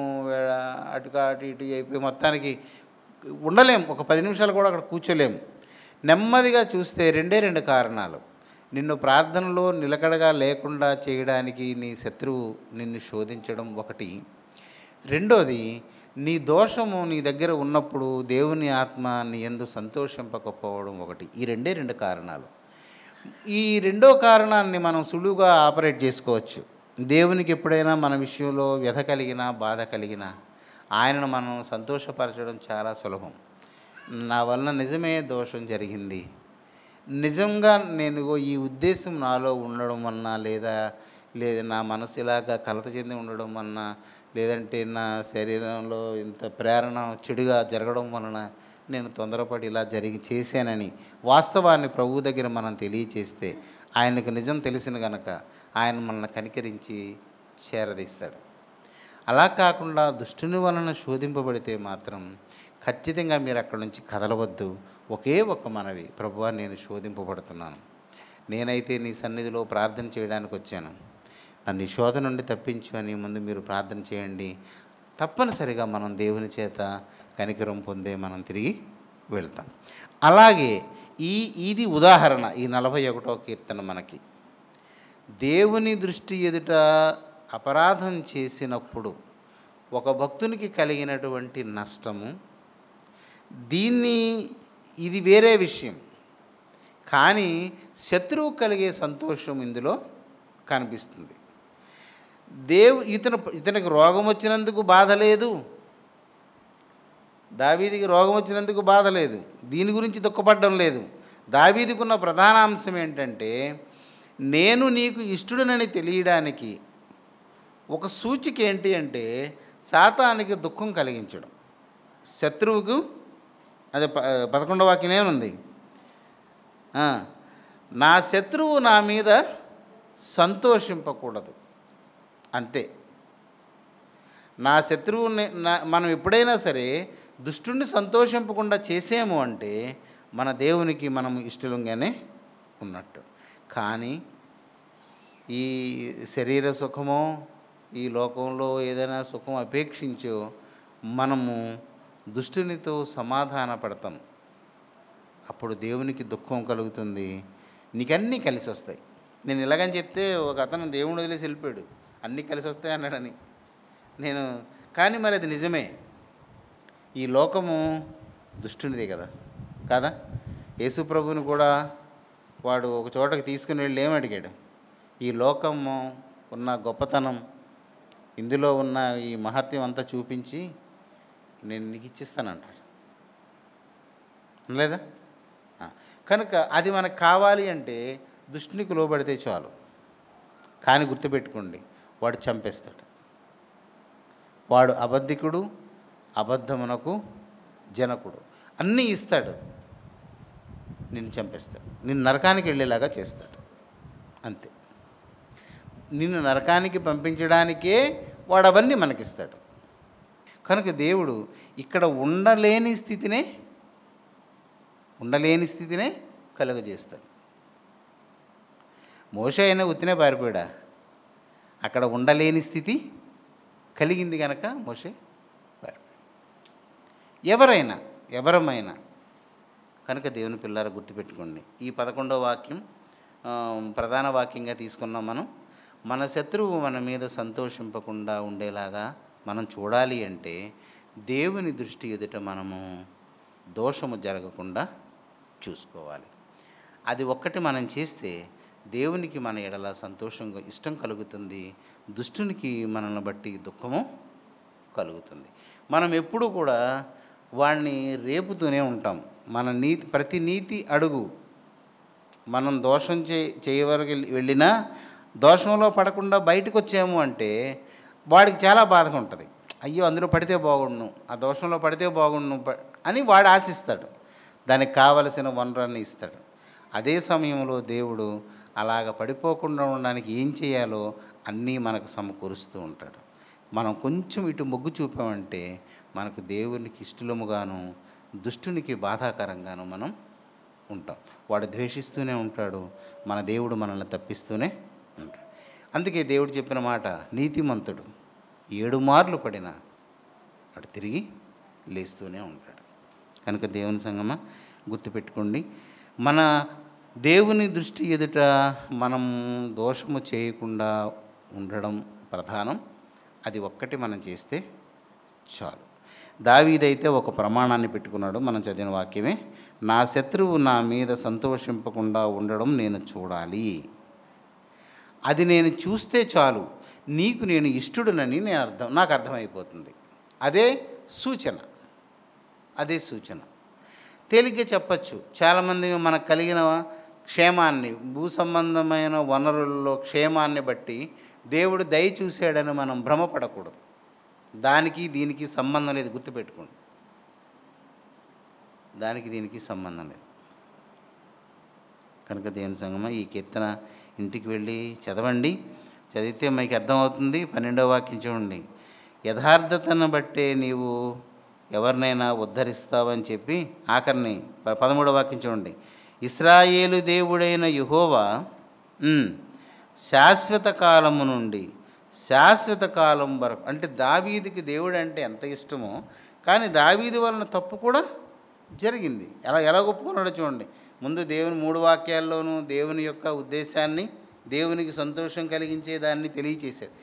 అటు ఇటు అయిపోయి మొత్తానికి ఉండలేము, ఒక 10 నిమిషాలు కూడా అక్కడ కూర్చోలేము. నెమ్మదిగా చూస్తే రెండు కారణాలు. నిన్ను ప్రార్థనలో నిలకడగా లేకుండా చేయడానికి నీ శత్రువు నిన్ను శోధించడం ఒకటి. రెండోది, నీ దోషము నీ దగ్గర ఉన్నప్పుడు దేవుని ఆత్మ నీ యందు సంతోషింపకపోవడం ఒకటి. ఈ రెండు కారణాలు. ఈ రెండో కారణాన్ని మనం సులువుగా ఆపరేట్ చేసుకోవచ్చు. దేవునికి ఎప్పుడైనా మన విషయంలో వ్యధ కలిగినా బాధ కలిగినా ఆయనను మనం సంతోషపరచడం చాలా సులభం. నా వలన నిజమే దోషం జరిగింది, నిజంగా నేను ఈ ఉద్దేశం నాలో ఉండడం వలన, లేదా నా మనసు ఇలాగా కలత చెంది ఉండడం వలన, లేదంటే నా శరీరంలో ఇంత ప్రేరణ చెడుగా జరగడం వలన నేను తొందరపడి ఇలా చేశానని వాస్తవాన్ని ప్రభువు దగ్గర మనం తెలియచేస్తే, ఆయనకు నిజం తెలిసిన గనక ఆయన మనల్ని కనికరించి చేరదీస్తాడు. అలా కాకుండా దుష్టుని వలన శోధింపబడితే మాత్రం ఖచ్చితంగా మీరు అక్కడి నుంచి కదలవద్దు. ఒకే ఒక మనవి, ప్రభువా నేను శోధింపబడుతున్నాను, నేనైతే నీ సన్నిధిలో ప్రార్థన చేయడానికి వచ్చాను, నన్ను ఈ శోధన నుండి తప్పించు అని ముందు మీరు ప్రార్థన చేయండి. తప్పనిసరిగా మనం దేవుని చేత కనికరం పొందే మనం తిరిగి వెళ్తాం. అలాగే ఇది ఉదాహరణ. ఈ 41వ కీర్తన మనకి దేవుని దృష్టి ఎదుట అపరాధం చేసినప్పుడు ఒక భక్తునికి కలిగినటువంటి నష్టము, ఇది వేరే విషయం. కానీ శత్రువు కలిగే సంతోషం ఇందులో కనిపిస్తుంది. ఇతనికి రోగం వచ్చినందుకు బాధ లేదు, దావీదికి రోగం వచ్చినందుకు బాధ లేదు, దీని గురించి దుఃఖపడడం లేదు. దావీదుకున్న ప్రధాన అంశం ఏంటంటే, నేను నీకు ఇష్టడునని తెలియడానికి ఒక సూచిక ఏంటి అంటే సాతానికి దుఃఖం కలిగించడం. శత్రువుకు అదే 11వ వాక్యమే ఉంది, నా శత్రువు నా మీద సంతోషింపకూడదు. అంతే. నా శత్రువుని మనం ఎప్పుడైనా సరే దుష్టుణ్ణి సంతోషింపకుండా చేసేము అంటే మన దేవునికి మనము ఇష్టలుగానే ఉన్నట్టు. కానీ ఈ శరీర సుఖమో, ఈ లోకంలో ఏదైనా సుఖం అపేక్షించో మనము దుష్టునితో సమాధాన పడతాం. అప్పుడు దేవునికి దుఃఖం కలుగుతుంది, నీకన్నీ కలిసి వస్తాయి. నేను ఇలాగని చెప్తే ఒక అతను దేవుని వదిలేసి వెళ్ళిపోయాడు, అన్నీ కలిసి వస్తాయి అన్నాడని. కానీ మరి అది నిజమే. ఈ లోకము దుష్టునిదే కాదా? యేసు ప్రభువుని కూడా వాడు ఒక చోటకి తీసుకుని వెళ్ళి ఏమడిగాడు? ఈ లోకము ఉన్న గొప్పతనం, ఇందులో ఉన్న ఈ మహత్యం అంతా చూపించి నేను నీకు ఇచ్చిస్తానంటాడు లేదా? కనుక అది మనకు కావాలి అంటే దుష్టునికి లోబడితే చాలు. కానీ గుర్తుపెట్టుకోండి, వాడు చంపేస్తాడు. వాడు అబద్ధికుడు, అబద్ధమునకు జనకుడు, అన్నీ ఇస్తాడు, నిన్ను చంపేస్తాడు, నిన్ను నరకానికి వెళ్ళేలాగా చేస్తాడు. అంతే. నిన్ను నరకానికి పంపించడానికే వాడు అవన్నీ మనకిస్తాడు. కనుక దేవుడు ఇక్కడ ఉండలేని స్థితినే కలుగజేస్తాడు. మోషే అయినా ఉత్తినే పారిపోయాడా? అక్కడ ఉండలేని స్థితి కలిగింది కనుక మోషే పారిపోయాడు. ఎవరమైనా కనుక దేవుని పిల్లారా గుర్తుపెట్టుకోండి. ఈ 11వ వాక్యం ప్రధాన వాక్యంగా తీసుకున్నాం మనం. మన శత్రువు మన మీద సంతోషింపకుండా ఉండేలాగా మనం చూడాలి అంటే దేవుని దృష్టి ఎదుట మనము దోషము జరగకుండా చూసుకోవాలి. అది ఒక్కటి మనం చేస్తే దేవునికి మన ఎడల సంతోషంగా ఇష్టం కలుగుతుంది, దుష్టునికి మనల్ని బట్టి దుఃఖము కలుగుతుంది. మనం ఎప్పుడూ కూడా వాడిని రేపుతూనే ఉంటాం. మన ప్రతి నీతి అడుగు మనం దోషం చేయవరకు వెళ్ళినా దోషంలో పడకుండా బయటకు వచ్చాము అంటే వాడికి చాలా బాధగా ఉంటుంది. అయ్యో అందులో పడితే బాగుండును, ఆ దోషంలో పడితే బాగుండును అని వాడు ఆశిస్తాడు. దానికి కావలసిన వనరున్ని ఇస్తాడు. అదే సమయంలో దేవుడు అలాగ పడిపోకుండా ఉండడానికి ఏం చేయాలో అన్నీ మనకు సమకూరుస్తూ ఉంటాడు. మనం కొంచెం ఇటు మొగ్గు చూపామంటే మనకు దేవునికి ఇష్టముగాను దుష్టునికి బాధాకరంగాను మనం ఉంటాం. వాడు ద్వేషిస్తూనే ఉంటాడు, మన దేవుడు మనల్ని తప్పిస్తూనే ఉంటాడు. అందుకే దేవుడు చెప్పిన మాట, నీతిమంతుడు 7 మార్లు పడినా వాడు తిరిగి లేస్తూనే ఉంటాడు. కనుక దేవుని సంగమా గుర్తుపెట్టుకోండి, మన దేవుని దృష్టి ఎదుట మనం దోషము చేయకుండా ఉండడం ప్రధానం. అది ఒక్కటి మనం చేస్తే చాలు. దావీదైతే ఒక ప్రమాణాన్ని పెట్టుకున్నాడు. మనం చదివిన వాక్యమే, నా శత్రువు నా మీద సంతోషింపకుండా ఉండడం నేను చూడాలి, అది నేను చూస్తే చాలు, నీకు నేను ఇష్టడునని నాకు అర్థమైపోతుంది. అదే సూచన. తేలిగ్గా చెప్పచ్చు. చాలామంది మనకు కలిగిన క్షేమాన్ని, భూ సంబంధమైన వనరుల్లో క్షేమాన్ని బట్టి దేవుడు దయ చూశాడని మనం భ్రమపడకూడదు. దానికి దీనికి సంబంధం లేదు, గుర్తుపెట్టుకోండి. దానికి దీనికి సంబంధం లేదు. కనుక దేవుని సంగమా ఈ కీర్తన ఇంటికి వెళ్ళి చదవండి. చదివితే మీకు అర్థమవుతుంది. 12వ వాక్యం చూడండి, యథార్థతను బట్టే నీవు ఎవరినైనా ఉద్ధరిస్తావని చెప్పి ఆఖరిని 13వ వాక్యం చూడండి, ఇశ్రాయేలు దేవుడైన యెహోవా శాశ్వత కాలము నుండి శాశ్వత కాలం వరకు. అంటే దావీదుకి దేవుడు అంటే ఎంత ఇష్టమో, కానీ దావీదు వలన తప్పు కూడా జరిగింది. ఎలా ఒప్పుకున్నాడో చూడండి. ముందు దేవుని 3 వాక్యాల్లోనూ దేవుని యొక్క ఉద్దేశాన్ని, దేవునికి సంతోషం కలిగించే దాన్ని తెలియచేశాడు.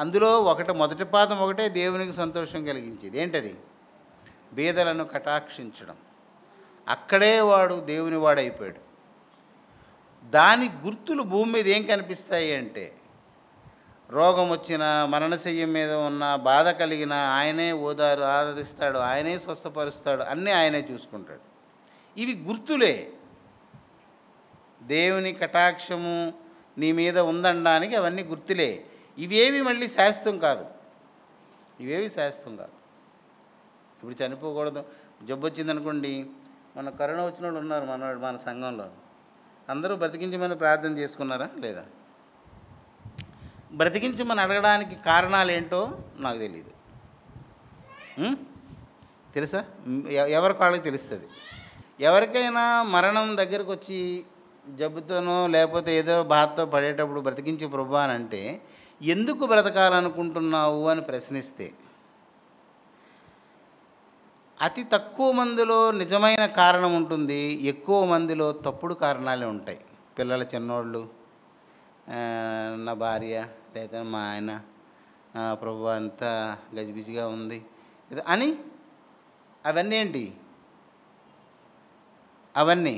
అందులో మొదటి పాదం ఒకటే దేవునికి సంతోషం కలిగించేది. ఏంటది? బీదలను కటాక్షించడం. అక్కడే వాడు దేవుని వాడైపోయాడు. దాని గుర్తులు భూమి మీద ఏం కనిపిస్తాయి అంటే, రోగం వచ్చిన, మరణశయ్యం మీద ఉన్న, బాధ కలిగిన ఆయనే ఆదరిస్తాడు, ఆయనే స్వస్థపరుస్తాడు, అన్నీ ఆయనే చూసుకుంటాడు. ఇవి గుర్తులే. దేవుని కటాక్షము నీ మీద ఉందనడానికి అవన్నీ గుర్తులే. ఇవేవి మళ్ళీ శాశ్వతం కాదు. ఇప్పుడు చనిపోకూడదు, జబ్బు వచ్చిందనుకోండి. మన కరోనా వచ్చిన వాళ్ళు ఉన్నారు మన సంఘంలో. అందరూ బ్రతికించమని ప్రార్థన చేసుకున్నారా లేదా? బ్రతికించమని అడగడానికి కారణాలు ఏంటో నాకు తెలియదు. తెలుసా? ఎవరికి వాళ్ళకి తెలుస్తుంది. ఎవరికైనా మరణం దగ్గరకు వచ్చి జబ్బుతోనో లేకపోతే ఏదో బాధతో పడేటప్పుడు బ్రతికించే ప్రభువా అని అంటే, ఎందుకు బ్రతకాలనుకుంటున్నావు అని ప్రశ్నిస్తే, అతి తక్కువ మందిలో నిజమైన కారణం ఉంటుంది, ఎక్కువ మందిలో తప్పుడు కారణాలే ఉంటాయి. పిల్లల చిన్నోళ్ళు, నా భార్య లేదా మా ఆయన, ప్రభువా అంతా గజిబిజిగా ఉంది అని. అవన్నీ ఏంటి? అవన్నీ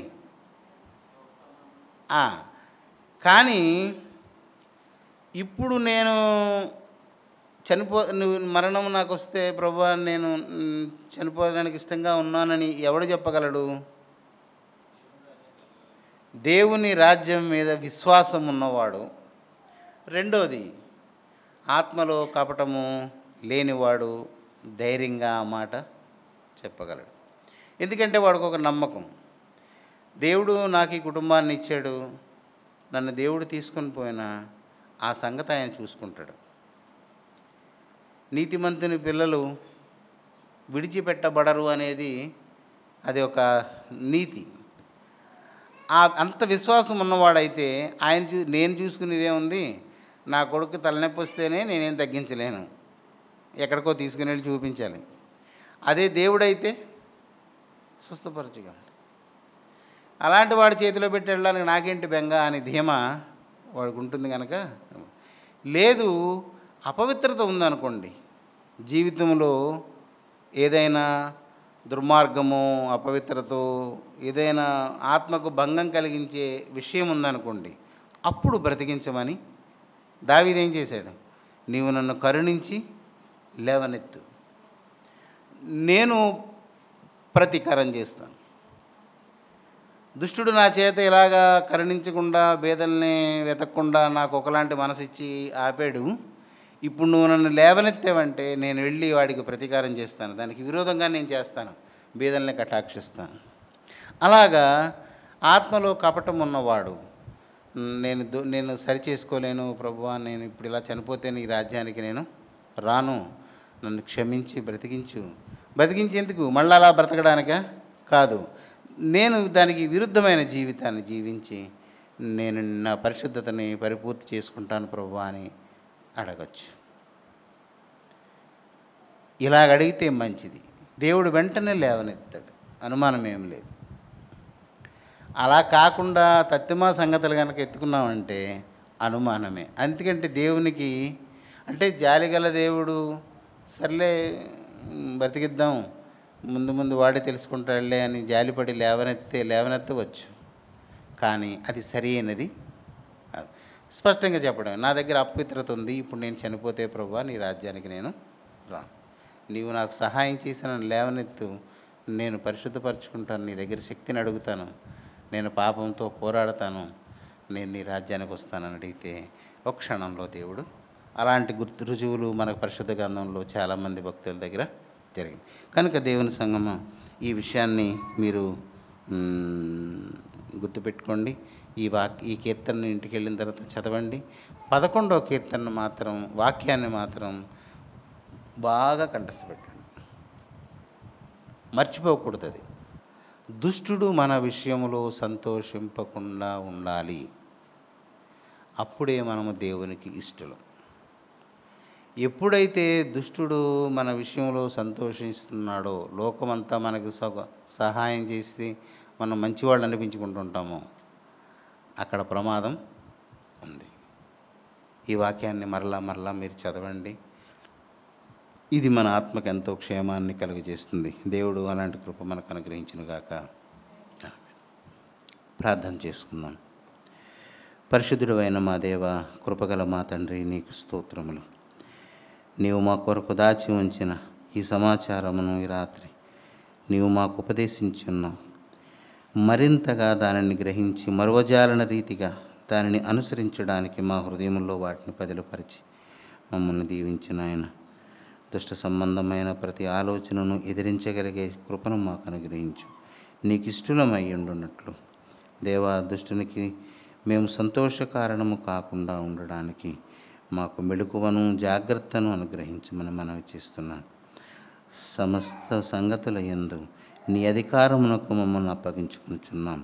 కానీ ఇప్పుడు నేను మరణం నాకు వస్తే ప్రభువా నేను చనిపోవడానికి ఇష్టంగా ఉన్నానని ఎవడు చెప్పగలడు? దేవుని రాజ్యం మీద విశ్వాసం ఉన్నవాడు. రెండోది, ఆత్మలో కపటము లేనివాడు ధైర్యంగా ఆ మాట చెప్పగలడు. ఎందుకంటే వాడికి ఒక నమ్మకం, దేవుడు నాకు ఈ కుటుంబాన్ని ఇచ్చాడు, నన్ను దేవుడు తీసుకొని పోయినా ఆ సంగతి ఆయన చూసుకుంటాడు. నీతిమంతుని పిల్లలు విడిచిపెట్టబడరు అనేది అది ఒక నీతి. అంత విశ్వాసం ఉన్నవాడైతే నేను చూసుకునేదే ఉంది. నా కొడుకు తలనొప్పి వస్తేనే నేనేం తగ్గించలేను, ఎక్కడికో తీసుకుని వెళ్ళి చూపించాలి. అదే దేవుడైతే స్వస్థపరచగలడు. అలాంటి వాడి చేతిలో పెట్టి వెళ్ళడానికి నాకేంటి బెంగ అని ధీమా వాడికి ఉంటుంది కనుక. లేదు, అపవిత్రత ఉందనుకోండి, జీవితంలో ఏదైనా దుర్మార్గము, అపవిత్రత, ఏదైనా ఆత్మకు భంగం కలిగించే విషయం ఉందనుకోండి, అప్పుడు బ్రతికించమని దావీదు ఏం చేశాడు? నీవు నన్ను కరుణించి లేవనెత్తు, నేను ప్రతీకారం చేస్తాను. దుష్టుడు నా చేత ఇలాగా కరుణించకుండా, బేదల్ని వెతకకుండా నాకు ఒకలాంటి మనసు ఇచ్చి ఆపాడు. ఇప్పుడు నువ్వు నన్ను లేవనెత్తావంటే నేను వెళ్ళి వాడికి ప్రతీకారం చేస్తాను, దానికి విరోధంగా నేను చేస్తాను, బేదల్ని కటాక్షిస్తాను. అలాగా ఆత్మలో కపటం ఉన్నవాడు, నేను సరిచేసుకోలేను ప్రభువా, నేను ఇప్పుడు ఇలా చనిపోతే నీ రాజ్యానికి నేను రాను, నన్ను క్షమించి బ్రతికించేందుకు మళ్ళీ అలా బ్రతకడానిక కాదు, నేను దానికి విరుద్ధమైన జీవితాన్ని జీవించి నేను నా పరిశుద్ధతని పరిపూర్తి చేసుకుంటాను ప్రభువా అని అడగచ్చు. ఇలాగ అడిగితే మంచిది. దేవుడు వెంటనే లేవనెత్తాడు, అనుమానం ఏం లేదు. అలా కాకుండా తత్తిమా సంగతులు కనుక ఎత్తుకున్నామంటే అనుమానమే. అందుకంటే దేవునికి అంటే జాలిగల దేవుడు, సర్లే బ్రతికిద్దాం, ముందు వాడే తెలుసుకుంటాడులే అని జాలిపడి లేవనెత్తవచ్చు. కానీ అది సరి అయినది స్పష్టంగా చెప్పడం, నా దగ్గర అపవిత్రత ఉంది, ఇప్పుడు నేను చనిపోతే ప్రభువా నీ రాజ్యానికి నేను రాను, నీవు నాకు సహాయం చేసి నన్ను లేవనెత్తు, నేను పరిశుద్ధపరచుకుంటాను, నీ దగ్గర శక్తిని అడుగుతాను, నేను పాపంతో పోరాడతాను, నేను నీ రాజ్యానికి వస్తానని అడిగితే ఒక క్షణంలో దేవుడు అలాంటి రుజువులు మనకు పరిశుద్ధ గ్రంథంలో చాలామంది భక్తుల దగ్గర జరిగింది. కనుక దేవుని సంగమం ఈ విషయాన్ని మీరు గుర్తుపెట్టుకోండి. ఈ కీర్తనని ఇంటికి వెళ్ళిన తర్వాత చదవండి. 11వ కీర్తన మాత్రం వాక్యాన్ని మాత్రం బాగా కంఠస్థపెట్టండి, మర్చిపోకూడదు. అది దుష్టుడు మన విషయంలో సంతోషింపకుండా ఉండాలి, అప్పుడే మనము దేవునికి ఇష్టలం. ఎప్పుడైతే దుష్టుడు మన విషయంలో సంతోషిస్తున్నాడో, లోకమంతా మనకు సహాయం చేసి మనం మంచివాళ్ళు అనిపించుకుంటుంటామో అక్కడ ప్రమాదం ఉంది. ఈ వాక్యాన్ని మరలా మీరు చదవండి. ఇది మన ఆత్మకు ఎంతో క్షేమాన్ని కలుగజేస్తుంది. దేవుడు అలాంటి కృప మనకు అనుగ్రహించునుగాక. ప్రార్థన చేసుకుందాం. పరిశుద్ధుడు అయిన మా దేవ, కృపగల మా తండ్రి, నీకు స్తోత్రములు. నీవు మా కొరకు దాచి ఉంచిన ఈ సమాచారమును ఈ రాత్రి నీవు మాకు ఉపదేశించున్నావు. మరింతగా దానిని గ్రహించి మరువజాలన రీతిగా దానిని అనుసరించడానికి మా హృదయంలో వాటిని పదిలపరిచి మమ్మల్ని దీవించు నాయన. దుష్ట సంబంధమైన ప్రతి ఆలోచనను ఎదిరించగలిగే కృపను మాకు అనుగ్రహించు. నీకు ఇష్టలమై ఉండున్నట్లు దేవా, దుష్టునికి మేము సంతోష కారణము కాకుండా ఉండడానికి మాకు మెలకువను జాగ్రత్తను అనుగ్రహించమని మనవి చేస్తున్నాను. సమస్త సంగతుల యందు నీ అధికారమునకు మమ్మల్ని అప్పగించుకుంటున్నాం.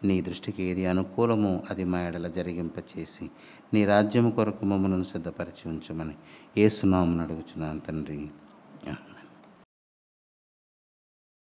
నీ దృష్టికి ఏది అనుకూలమో అది మా ఎడల జరిగింపచేసి నీ రాజ్యము కొరకు మమ్మల్ని సిద్ధపరిచి ఉంచమని యేసు నామమున అడుగుచున్నాను తండ్రి.